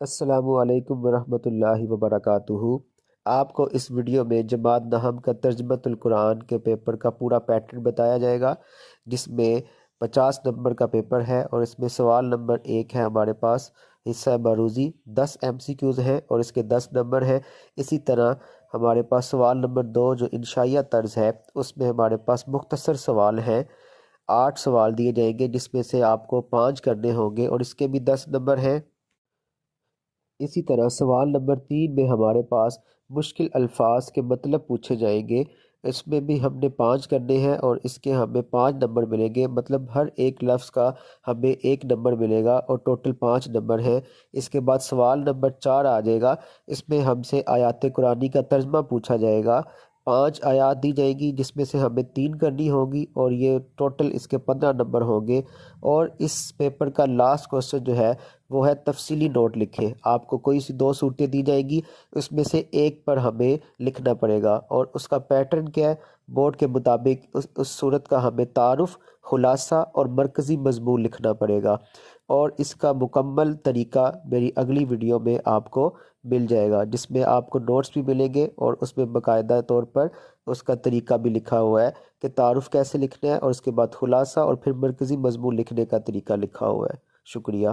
السلام علیکم ورحمۃ اللہ وبرکاتہ۔ آپ کو اس ویڈیو میں جماعت نحم کا ترجمۃ القرآن کے پیپر کا پورا پیٹرن بتایا جائے گا، جس میں 50 نمبر کا پیپر ہے اور اس میں سوال نمبر 1 ہے ہمارے پاس حصہ باروزی، 10 MCQs ہیں اور اس کے 10 نمبر ہیں۔ اسی طرح ہمارے پاس سوال نمبر 2 جو انشائیہ طرز ہے، اس میں ہمارے پاس مختصر سوال ہیں، 8 سوال دیے جائیں گے جس میں سے آپ کو 5 کرنے ہوں گے اور اس کے بھی 10 نمبر ہیں۔ اسی طرح سوال نمبر 3 میں ہمارے پاس مشکل الفاظ کے مطلب پوچھے جائیں گے، اس میں بھی ہم نے 5 کرنے ہیں اور اس کے ہمیں 5 نمبر ملیں گے، مطلب ہر ایک لفظ کا ہمیں 1 نمبر ملے گا اور ٹوٹل 5 نمبر ہیں۔ اس کے بعد سوال نمبر 4 آ جائے گا، اس میں ہم سے آیات قرآنی کا ترجمہ پوچھا جائے گا، 5 آیات دی جائیں گی جس میں سے ہمیں 3 کرنی ہوگی اور یہ ٹوٹل اس کے 15 نمبر ہوں گے۔ اور اس پیپر کا لاسٹ کوسچن جو ہے وہ ہے تفصیلی نوٹ لکھیں۔ آپ کو کوئی سی 2 صورتیں دی جائیں گی، اس میں سے ایک پر ہمیں لکھنا پڑے گا اور اس کا پیٹرن کیا ہے، بورڈ کے مطابق اس صورت کا ہمیں تعارف، خلاصہ اور مرکزی مضمون لکھنا پڑے گا، اور اس کا مکمل طریقہ میری اگلی ویڈیو میں آپ کو مل جائے گا، جس میں آپ کو نوٹس بھی ملیں گے اور اس میں باقاعدہ طور پر اس کا طریقہ بھی لکھا ہوا ہے کہ تعارف کیسے لکھنا ہے اور اس کے بعد خلاصہ اور پھر مرکزی مضمون لکھنے کا طریقہ لکھا ہوا ہے۔ شکریہ۔